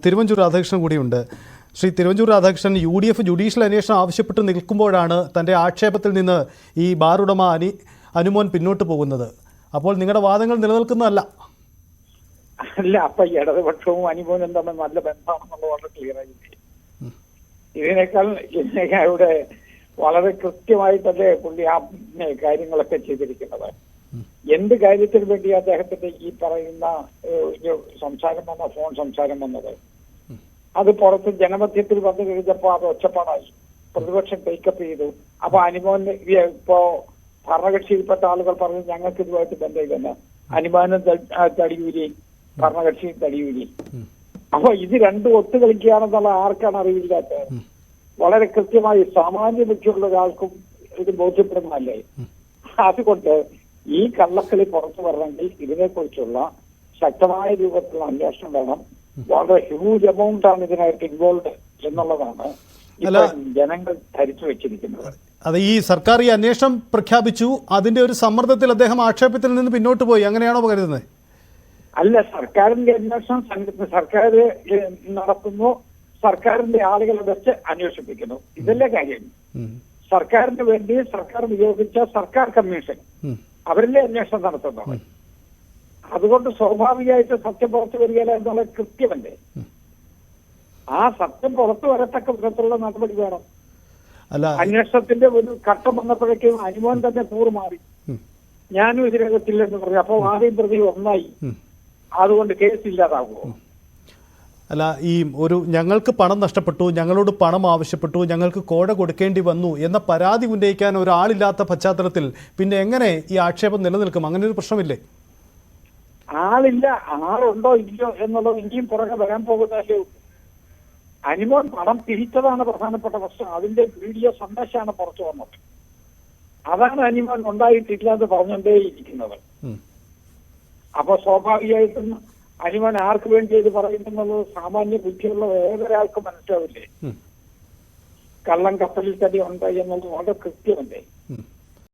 തിരുവഞ്ചൂർ രാധാകൃഷ്ണൻ കൂടിയുണ്ട്. Shri Thiruvanchoor Radhakrishnan, UDF judicial അന്വേഷണം ആവശ്യപ്പെട്ട് നിൽക്കുമ്പോഴാണ് തൻ്റെ ആക്ഷേപത്തിൽ നിന്ന് ഈ ബാർ ഉടമ അനുമോൻ പിന്നോട്ട് പോകുന്നത്. അപ്പോൾ നിങ്ങളുടെ വാദങ്ങൾ നിലനിൽക്കുന്നതല്ല. അല്ല, അപ്പൊ ഇടതുപക്ഷവും അനുമോനും തമ്മിൽ നല്ല ബന്ധമാണെന്നുള്ള വളരെ ക്ലിയർ ആയില്ലേ? ഇതിനേക്കാൾ ഇവിടെ വളരെ കൃത്യമായിട്ടല്ലേ പുള്ളി ആ കാര്യങ്ങളൊക്കെ ചെയ്തിരിക്കുന്നത്. എന്ത് കാര്യത്തിന് വേണ്ടി അദ്ദേഹത്തിന്റെ ഈ പറയുന്ന സംസാരം വന്ന ഫോൺ സംസാരം വന്നത്, അത് പുറത്ത് ജനമധ്യത്തിൽ വന്നു കഴിഞ്ഞപ്പോ അത് ഒച്ചപ്പാടായി, പ്രതിപക്ഷം ടേക്കപ്പ് ചെയ്തു. അപ്പൊ അനുമോൻ ഇപ്പോ ഭരണകക്ഷിയിൽപ്പെട്ട ആളുകൾ പറഞ്ഞു ഞങ്ങൾക്ക് ഇതുമായിട്ട് ബന്ധമില്ലെന്ന്. അനുമാനം തടിയൂരി, ഭരണകക്ഷിയും തടിയൂരി. അപ്പൊ ഇത് രണ്ടും ഒത്തുകളിക്കുകയാണെന്നുള്ള ആർക്കാണ് അറിവില്ലാത്തത്? വളരെ കൃത്യമായി സാമാന്യ ബുദ്ധിയുള്ള ഒരാൾക്കും ഇത് ബോധ്യപ്പെടുന്നതല്ലേ? അതുകൊണ്ട് ഈ കള്ളക്കളി പുറത്തു വരണമെങ്കിൽ ഇതിനെക്കുറിച്ചുള്ള ശക്തമായ രൂപത്തിലുള്ള അന്വേഷണം വേണം. വളരെ ഹ്യൂജ് എമൗണ്ട് ആണ് ഇതിനായിട്ട് ഇൻവോൾവ് എന്നുള്ളതാണ് ജനങ്ങൾ ധരിച്ചു വെച്ചിരിക്കുന്നത്. അത് ഈ സർക്കാർ ഈ അന്വേഷണം പ്രഖ്യാപിച്ചു, അതിന്റെ ഒരു സമ്മർദ്ദത്തിൽ അദ്ദേഹം ആക്ഷേപത്തിൽ നിന്ന് പിന്നോട്ട് പോയി, അങ്ങനെയാണോ കരുതുന്നത്? അല്ല, സർക്കാരിന്റെ അന്വേഷണം സർക്കാർ നടത്തുന്നു, സർക്കാരിന്റെ ആളുകളെ വെച്ച് അന്വേഷിപ്പിക്കുന്നു. ഇതല്ലേ കാര്യം. സർക്കാരിന് വേണ്ടി സർക്കാർ നിയോഗിച്ച സർക്കാർ കമ്മീഷൻ അവരല്ലേ അന്വേഷണം നടത്തുന്നത്. അതുകൊണ്ട് സ്വാഭാവികമായിട്ട് സത്യം പുറത്തു വരികയില്ല എന്നുള്ളത് കൃത്യമല്ലേ? ആ സത്യം പുറത്തു വരത്തക്ക വിധത്തിലുള്ള നടപടി വേണം. അന്വേഷണത്തിന്റെ ഒരു ഘട്ടം വന്നപ്പോഴേക്കും അനുമോൻ തന്നെ കൂറുമാറി, ഞാനും ഇതിനകത്തില്ലെന്ന് പറഞ്ഞു. അപ്പോൾ ആദ്യം പ്രതി ഒന്നായി, അതുകൊണ്ട് കേസ് ഇല്ലാതാകുമോ? അല്ല, ഈ ഞങ്ങൾക്ക് പണം നഷ്ടപ്പെട്ടു, ഞങ്ങളോട് പണം ആവശ്യപ്പെട്ടു, ഞങ്ങൾക്ക് കോഴ കൊടുക്കേണ്ടി വന്നു എന്ന പരാതി ഉന്നയിക്കാൻ ഒരാളില്ലാത്ത പശ്ചാത്തലത്തിൽ പിന്നെ എങ്ങനെ ഈ ആക്ഷേപം നിലനിൽക്കും? അങ്ങനെ ഒരു പ്രശ്നമില്ലേ? ആളില്ല, ആളുണ്ടോ ഇല്ലയോ എന്നുള്ളത് ഇനിയും പുറകെ വരാൻ പോകുന്നതല്ലേ. അനുമോൻ പണം തിരിച്ചതാണ് പ്രധാനപ്പെട്ട പ്രശ്നം. അതിന്റെ വീഡിയോ സന്ദേശമാണ് പുറത്തു വന്നത്. അതാണ് അനുമോൻ ഉണ്ടായിട്ടില്ലാതെ പറഞ്ഞുകൊണ്ടേയിരിക്കുന്നത്. അപ്പൊ സ്വാഭാവികമായിട്ടും അനുമോൻ ആർക്ക് വേണ്ടി ഇത് പറയുന്നുള്ളത് സാമാന്യ ബുദ്ധിയുള്ള ഏതൊരാൾക്കും മനസ്സിലാവില്ലേ? കള്ളം കപ്പലിൽ തന്നെ ഉണ്ട് എന്നുള്ളത് വളരെ കൃത്യമല്ലേ?